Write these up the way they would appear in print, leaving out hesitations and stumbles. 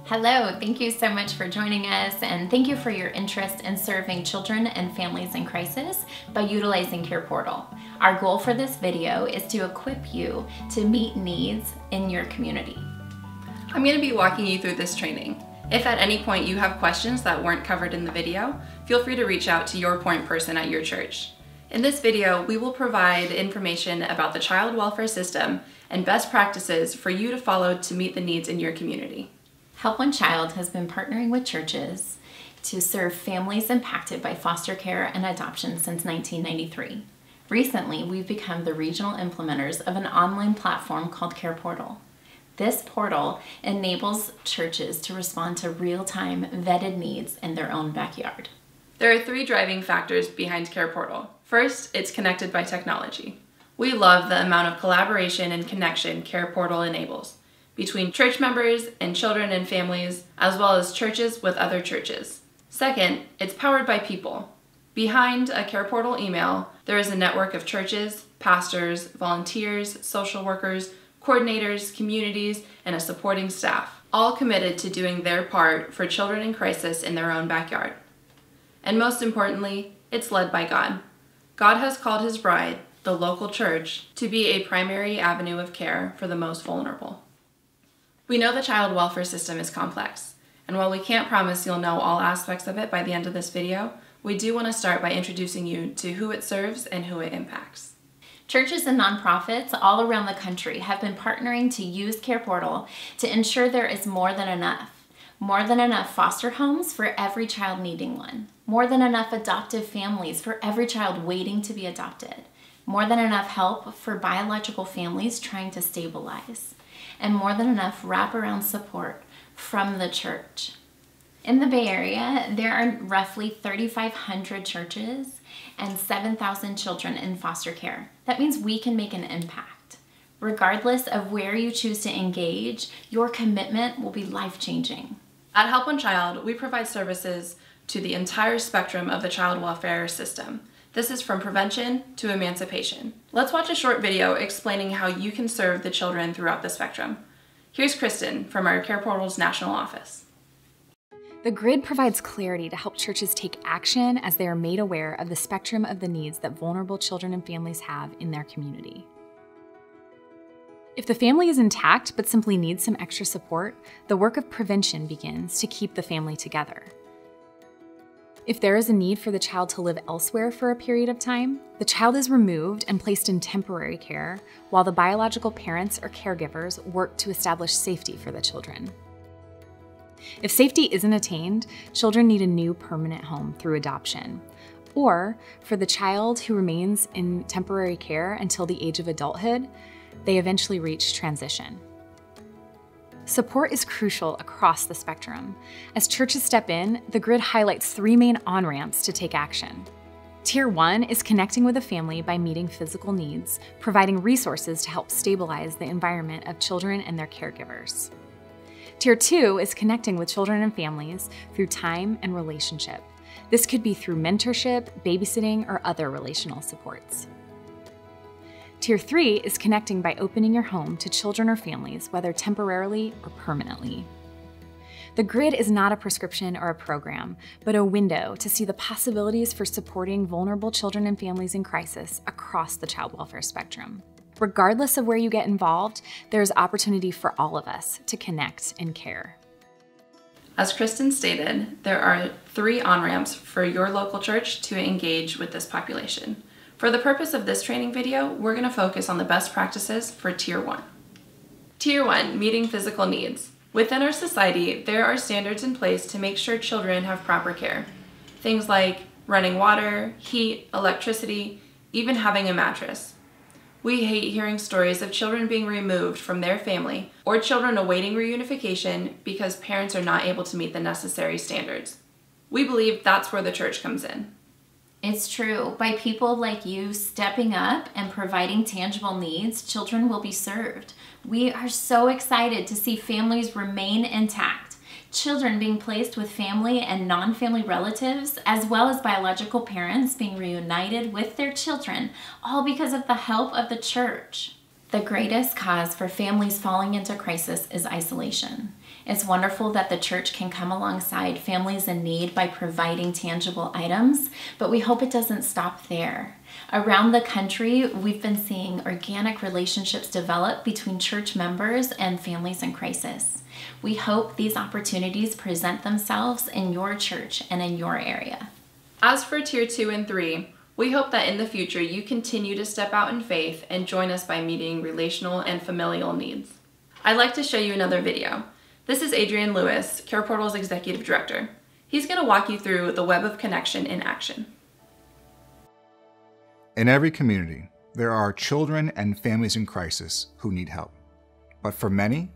Hello, thank you so much for joining us, and thank you for your interest in serving children and families in crisis by utilizing CarePortal. Our goal for this video is to equip you to meet needs in your community. I'm going to be walking you through this training. If at any point you have questions that weren't covered in the video, feel free to reach out to your point person at your church. In this video, we will provide information about the child welfare system and best practices for you to follow to meet the needs in your community. Help One Child has been partnering with churches to serve families impacted by foster care and adoption since 1993. Recently, we've become the regional implementers of an online platform called CarePortal. This portal enables churches to respond to real-time vetted needs in their own backyard. There are three driving factors behind CarePortal. First, it's connected by technology. We love the amount of collaboration and connection CarePortal enables between church members and children and families, as well as churches with other churches. Second, it's powered by people. Behind a CarePortal email, there is a network of churches, pastors, volunteers, social workers, coordinators, communities, and a supporting staff, all committed to doing their part for children in crisis in their own backyard. And most importantly, it's led by God. God has called His bride, the local church, to be a primary avenue of care for the most vulnerable. We know the child welfare system is complex, and while we can't promise you'll know all aspects of it by the end of this video, we do want to start by introducing you to who it serves and who it impacts. Churches and nonprofits all around the country have been partnering to use CarePortal to ensure there is more than enough. More than enough foster homes for every child needing one. More than enough adoptive families for every child waiting to be adopted. More than enough help for biological families trying to stabilize. And more than enough wraparound support from the church. In the Bay Area, there are roughly 3,500 churches and 7,000 children in foster care. That means we can make an impact. Regardless of where you choose to engage, your commitment will be life-changing. At Help One Child, we provide services to the entire spectrum of the child welfare system. This is from prevention to emancipation. Let's watch a short video explaining how you can serve the children throughout the spectrum. Here's Kristen from our CarePortal's national office. The grid provides clarity to help churches take action as they are made aware of the spectrum of the needs that vulnerable children and families have in their community. If the family is intact but simply needs some extra support, the work of prevention begins to keep the family together. If there is a need for the child to live elsewhere for a period of time, the child is removed and placed in temporary care while the biological parents or caregivers work to establish safety for the children. If safety isn't attained, children need a new permanent home through adoption. Or, for the child who remains in temporary care until the age of adulthood, they eventually reach transition. Support is crucial across the spectrum. As churches step in, the grid highlights three main on-ramps to take action. Tier 1 is connecting with a family by meeting physical needs, providing resources to help stabilize the environment of children and their caregivers. Tier 2 is connecting with children and families through time and relationship. This could be through mentorship, babysitting, or other relational supports. Tier 3 is connecting by opening your home to children or families, whether temporarily or permanently. The grid is not a prescription or a program, but a window to see the possibilities for supporting vulnerable children and families in crisis across the child welfare spectrum. Regardless of where you get involved, there's opportunity for all of us to connect and care. As Kristen stated, there are three on-ramps for your local church to engage with this population. For the purpose of this training video, we're going to focus on the best practices for Tier 1. Tier 1, meeting physical needs. Within our society, there are standards in place to make sure children have proper care. Things like running water, heat, electricity, even having a mattress. We hate hearing stories of children being removed from their family or children awaiting reunification because parents are not able to meet the necessary standards. We believe that's where the church comes in. It's true. By people like you stepping up and providing tangible needs, children will be served. We are so excited to see families remain intact. Children being placed with family and non-family relatives, as well as biological parents being reunited with their children, all because of the help of the church. The greatest cause for families falling into crisis is isolation. It's wonderful that the church can come alongside families in need by providing tangible items, but we hope it doesn't stop there. Around the country, we've been seeing organic relationships develop between church members and families in crisis. We hope these opportunities present themselves in your church and in your area. As for Tier 2 and 3, we hope that in the future you continue to step out in faith and join us by meeting relational and familial needs. I'd like to show you another video. This is Adrian Lewis, CarePortal's Executive Director. He's going to walk you through the web of connection in action. In every community, there are children and families in crisis who need help. But for many,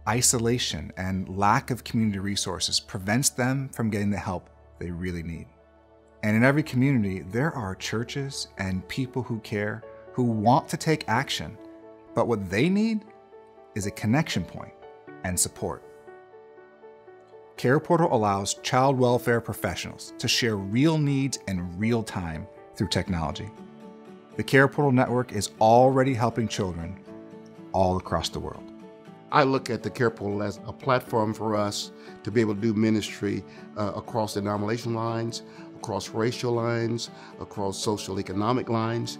isolation and lack of community resources prevents them from getting the help they really need. And in every community, there are churches and people who care, who want to take action, but what they need is a connection point and support. CarePortal allows child welfare professionals to share real needs in real time through technology. The CarePortal network is already helping children all across the world. I look at the CarePortal as a platform for us to be able to do ministry across denomination lines, across racial lines, across social economic lines.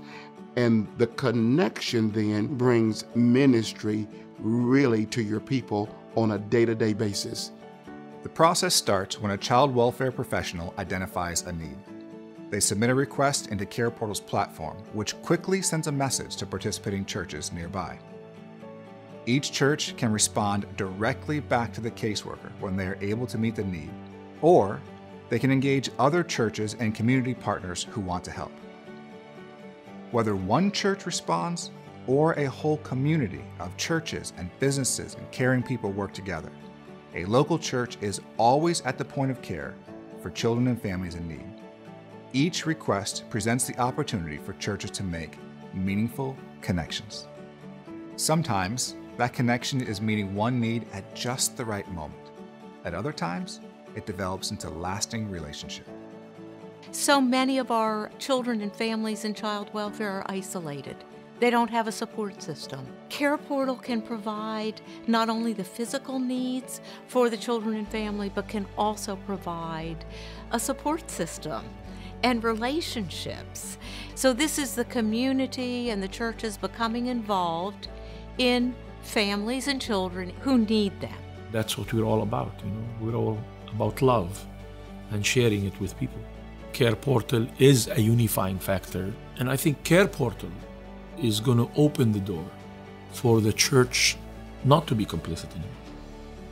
And the connection then brings ministry really to your people on a day-to-day basis. The process starts when a child welfare professional identifies a need. They submit a request into CarePortal's platform, which quickly sends a message to participating churches nearby. Each church can respond directly back to the caseworker when they are able to meet the need, or they can engage other churches and community partners who want to help. Whether one church responds or a whole community of churches and businesses and caring people work together, a local church is always at the point of care for children and families in need. Each request presents the opportunity for churches to make meaningful connections. Sometimes, that connection is meeting one need at just the right moment. At other times, it develops into lasting relationship. So many of our children and families in child welfare are isolated. They don't have a support system. CarePortal can provide not only the physical needs for the children and family, but can also provide a support system and relationships. So this is the community and the churches becoming involved in families and children who need them. That's what we're all about, We're all about love and sharing it with people. CarePortal is a unifying factor, and I think CarePortal is going to open the door for the church not to be complicit anymore,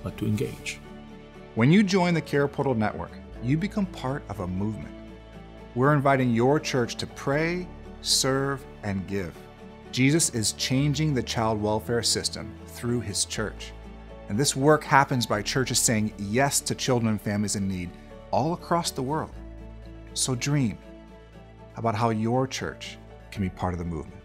but to engage. When you join the CarePortal network, you become part of a movement. We're inviting your church to pray, serve, and give. Jesus is changing the child welfare system through his church. And this work happens by churches saying yes to children and families in need all across the world. So dream about how your church can be part of the movement.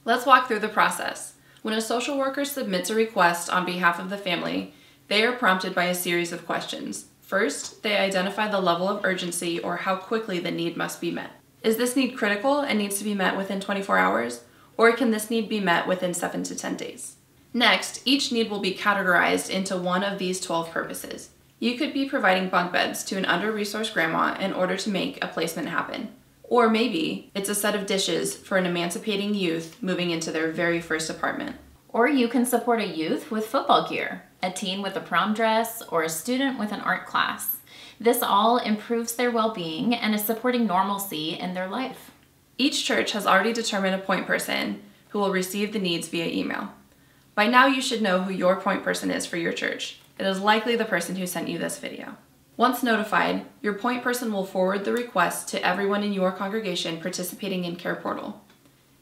Let's walk through the process. When a social worker submits a request on behalf of the family, they are prompted by a series of questions. First, they identify the level of urgency or how quickly the need must be met. Is this need critical and needs to be met within 24 hours? Or can this need be met within 7 to 10 days? Next, each need will be categorized into one of these 12 purposes. You could be providing bunk beds to an under-resourced grandma in order to make a placement happen. Or maybe it's a set of dishes for an emancipating youth moving into their very first apartment. Or you can support a youth with football gear, a teen with a prom dress, or a student with an art class. This all improves their well-being and is supporting normalcy in their life. Each church has already determined a point person who will receive the needs via email. By now you should know who your point person is for your church. It is likely the person who sent you this video. Once notified, your point person will forward the request to everyone in your congregation participating in CarePortal.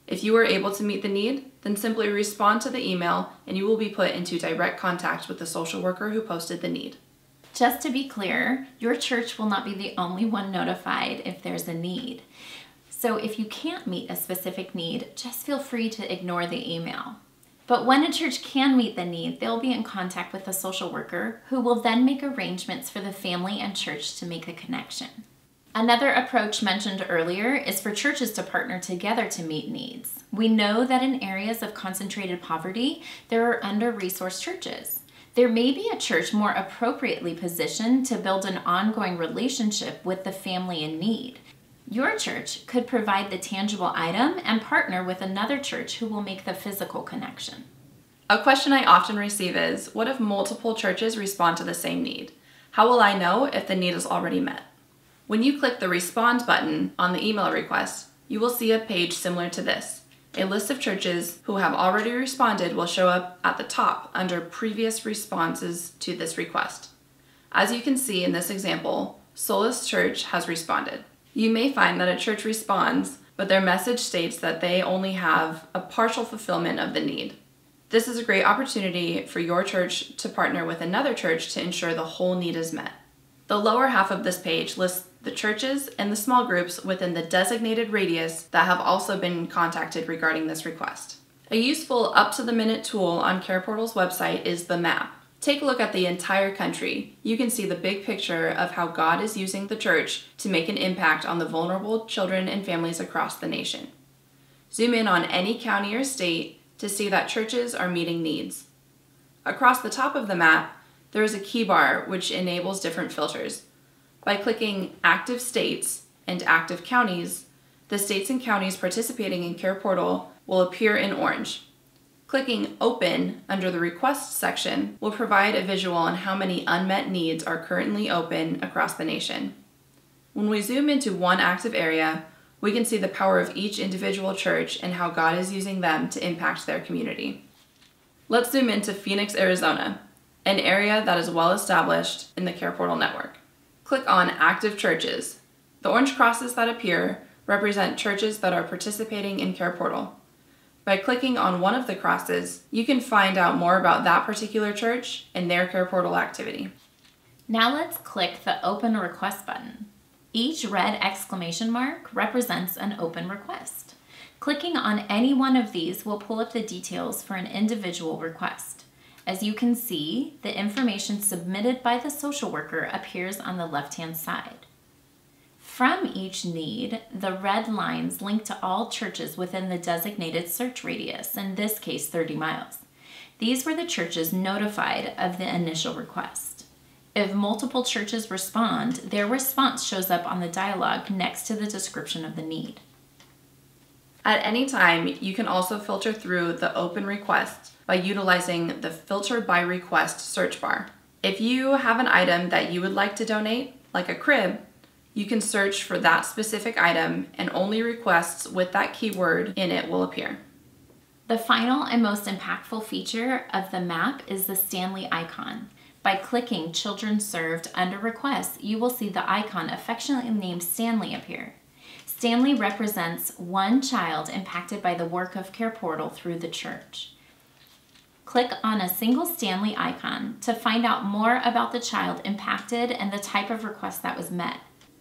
If you are able to meet the need, then simply respond to the email and you will be put into direct contact with the social worker who posted the need. Just to be clear, your church will not be the only one notified if there's a need. So if you can't meet a specific need, just feel free to ignore the email. But when a church can meet the need, they'll be in contact with a social worker who will then make arrangements for the family and church to make a connection. Another approach mentioned earlier is for churches to partner together to meet needs. We know that in areas of concentrated poverty, there are under-resourced churches. There may be a church more appropriately positioned to build an ongoing relationship with the family in need. Your church could provide the tangible item and partner with another church who will make the physical connection. A question I often receive is, what if multiple churches respond to the same need? How will I know if the need is already met? When you click the Respond button on the email request, you will see a page similar to this. A list of churches who have already responded will show up at the top under Previous Responses to this request. As you can see in this example, Solace Church has responded. You may find that a church responds, but their message states that they only have a partial fulfillment of the need. This is a great opportunity for your church to partner with another church to ensure the whole need is met. The lower half of this page lists the churches and the small groups within the designated radius that have also been contacted regarding this request. A useful up-to-the-minute tool on CarePortal's website is the map. Take a look at the entire country. You can see the big picture of how God is using the church to make an impact on the vulnerable children and families across the nation. Zoom in on any county or state to see that churches are meeting needs. Across the top of the map, there is a key bar which enables different filters. By clicking Active States and Active Counties, the states and counties participating in CarePortal will appear in orange. Clicking Open under the Requests section will provide a visual on how many unmet needs are currently open across the nation. When we zoom into one active area, we can see the power of each individual church and how God is using them to impact their community. Let's zoom into Phoenix, Arizona, an area that is well established in the CarePortal network. Click on Active Churches. The orange crosses that appear represent churches that are participating in CarePortal. By clicking on one of the crosses, you can find out more about that particular church and their CarePortal activity. Now let's click the Open Request button. Each red exclamation mark represents an open request. Clicking on any one of these will pull up the details for an individual request. As you can see, the information submitted by the social worker appears on the left-hand side. From each need, the red lines link to all churches within the designated search radius, in this case 30 miles. These were the churches notified of the initial request. If multiple churches respond, their response shows up on the dialog next to the description of the need. At any time, you can also filter through the open requests by utilizing the Filter by Request search bar. If you have an item that you would like to donate, like a crib, you can search for that specific item and only requests with that keyword in it will appear. The final and most impactful feature of the map is the Stanley icon. By clicking Children Served under Requests, you will see the icon affectionately named Stanley appear. Stanley represents one child impacted by the work of CarePortal through the church. Click on a single Stanley icon to find out more about the child impacted and the type of request that was met.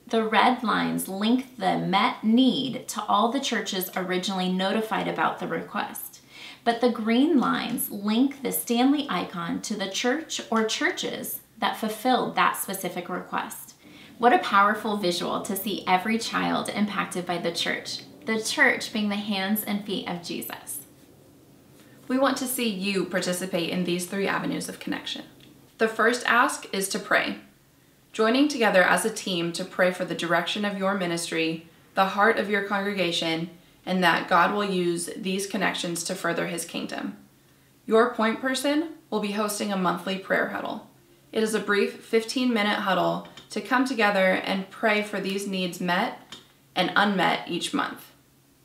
The red lines link the met need to all the churches originally notified about the request, but the green lines link the Stanley icon to the church or churches that fulfilled that specific request. What a powerful visual to see every child impacted by the church being the hands and feet of Jesus. We want to see you participate in these 3 avenues of connection. The first ask is to pray. Joining together as a team to pray for the direction of your ministry, the heart of your congregation, and that God will use these connections to further His kingdom. Your point person will be hosting a monthly prayer huddle. It is a brief 15-minute huddle to come together and pray for these needs met and unmet each month.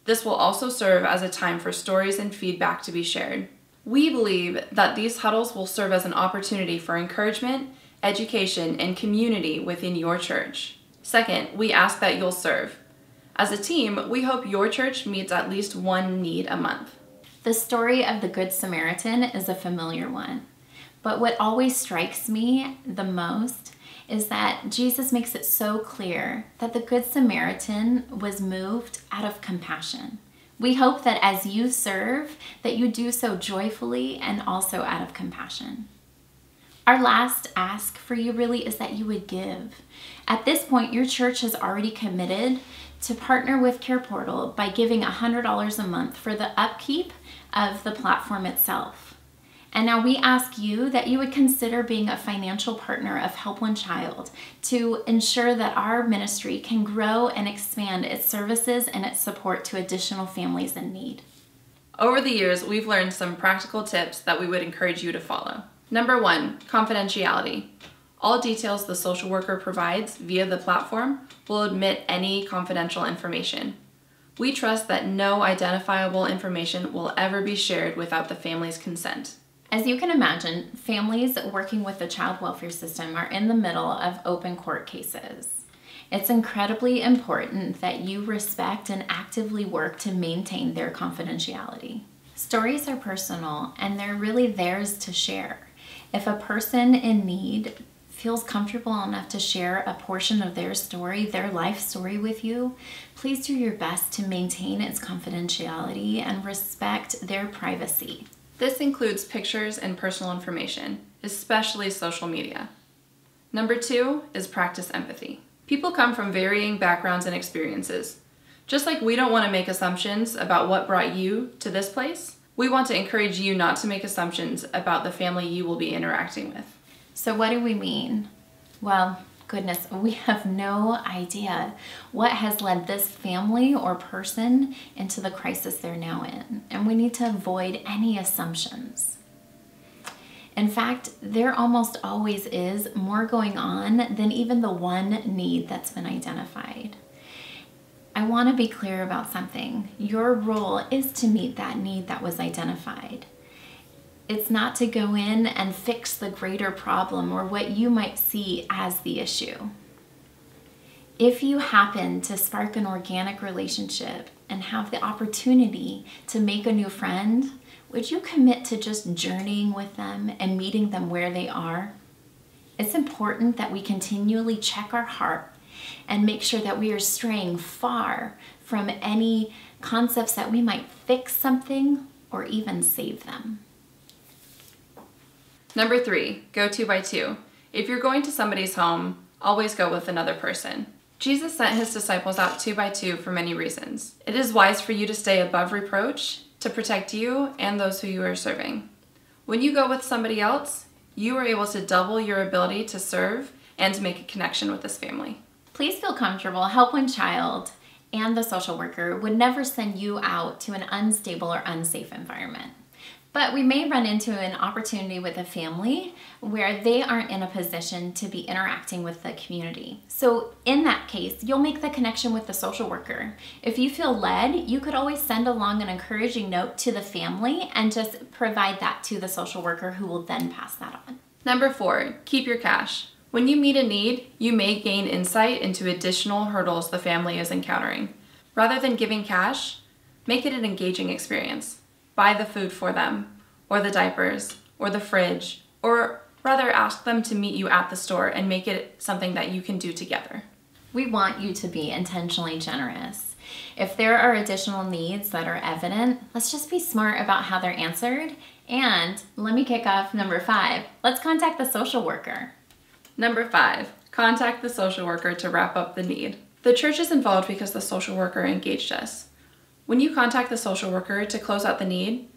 This will also serve as a time for stories and feedback to be shared. We believe that these huddles will serve as an opportunity for encouragement, education, and community within your church. Second, we ask that you'll serve. As a team, we hope your church meets at least one need a month. The story of the Good Samaritan is a familiar one, but what always strikes me the most is that Jesus makes it so clear that the Good Samaritan was moved out of compassion. We hope that as you serve, that you do so joyfully and also out of compassion. Our last ask for you really is that you would give. At this point, your church has already committed to partner with CarePortal by giving $100 a month for the upkeep of the platform itself. And now we ask you that you would consider being a financial partner of Help One Child to ensure that our ministry can grow and expand its services and its support to additional families in need. Over the years, we've learned some practical tips that we would encourage you to follow. Number 1, confidentiality. All details the social worker provides via the platform will omit any confidential information. We trust that no identifiable information will ever be shared without the family's consent. As you can imagine, families working with the child welfare system are in the middle of open court cases. It's incredibly important that you respect and actively work to maintain their confidentiality. Stories are personal and they're really theirs to share. If a person in need feels comfortable enough to share a portion of their story, their life story with you, please do your best to maintain its confidentiality and respect their privacy. This includes pictures and personal information, especially social media. Number 2 is practice empathy. People come from varying backgrounds and experiences. Just like we don't want to make assumptions about what brought you to this place, we want to encourage you not to make assumptions about the family you will be interacting with. So what do we mean? Well, goodness, we have no idea what has led this family or person into the crisis they're now in, and we need to avoid any assumptions. In fact, there almost always is more going on than even the one need that's been identified. I want to be clear about something. Your role is to meet that need that was identified. It's not to go in and fix the greater problem or what you might see as the issue. If you happen to spark an organic relationship and have the opportunity to make a new friend, would you commit to just journeying with them and meeting them where they are? It's important that we continually check our heart and make sure that we are straying far from any concepts that we might fix something or even save them. Number 3, go 2 by 2. If you're going to somebody's home, always go with another person. Jesus sent his disciples out 2 by 2 for many reasons. It is wise for you to stay above reproach to protect you and those who you are serving. When you go with somebody else, you are able to double your ability to serve and to make a connection with this family. Please feel comfortable. Help One Child and the social worker would never send you out to an unstable or unsafe environment. But we may run into an opportunity with a family where they aren't in a position to be interacting with the community. So in that case, you'll make the connection with the social worker. If you feel led, you could always send along an encouraging note to the family and just provide that to the social worker who will then pass that on. Number 4, keep your cash. When you meet a need, you may gain insight into additional hurdles the family is encountering. Rather than giving cash, make it an engaging experience. Buy the food for them, or the diapers, or the fridge, or rather ask them to meet you at the store and make it something that you can do together. We want you to be intentionally generous. If there are additional needs that are evident, let's just be smart about how they're answered. And let me kick off number 5. Let's contact the social worker. Number 5, contact the social worker to wrap up the need. The church is involved because the social worker engaged us. When you contact the social worker to close out the need,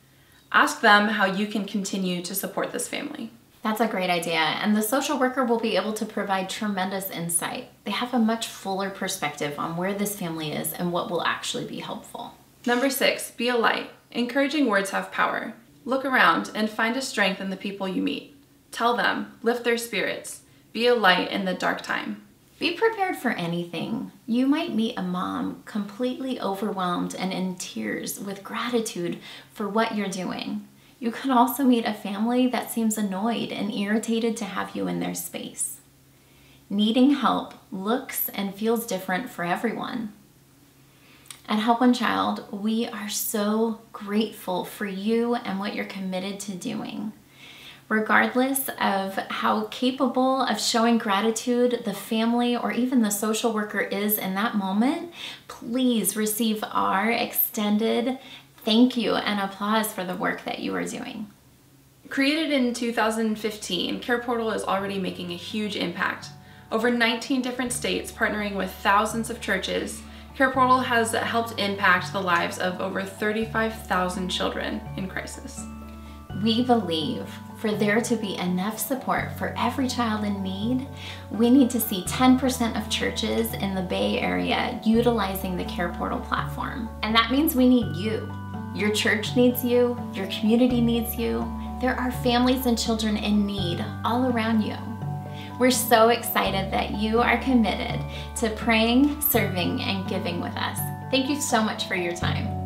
ask them how you can continue to support this family. That's a great idea, and the social worker will be able to provide tremendous insight. They have a much fuller perspective on where this family is and what will actually be helpful. Number 6, be a light. Encouraging words have power. Look around and find a strength in the people you meet. Tell them, lift their spirits. Be a light in the dark time. Be prepared for anything. You might meet a mom completely overwhelmed and in tears with gratitude for what you're doing. You could also meet a family that seems annoyed and irritated to have you in their space. Needing help looks and feels different for everyone. At Help One Child, we are so grateful for you and what you're committed to doing. Regardless of how capable of showing gratitude the family or even the social worker is in that moment, please receive our extended thank you and applause for the work that you are doing. Created in 2015, CarePortal is already making a huge impact. Over 19 different states partnering with thousands of churches, CarePortal has helped impact the lives of over 35,000 children in crisis. We believe for there to be enough support for every child in need, we need to see 10% of churches in the Bay Area utilizing the CarePortal platform. And that means we need you. Your church needs you, your community needs you. There are families and children in need all around you. We're so excited that you are committed to praying, serving, and giving with us. Thank you so much for your time.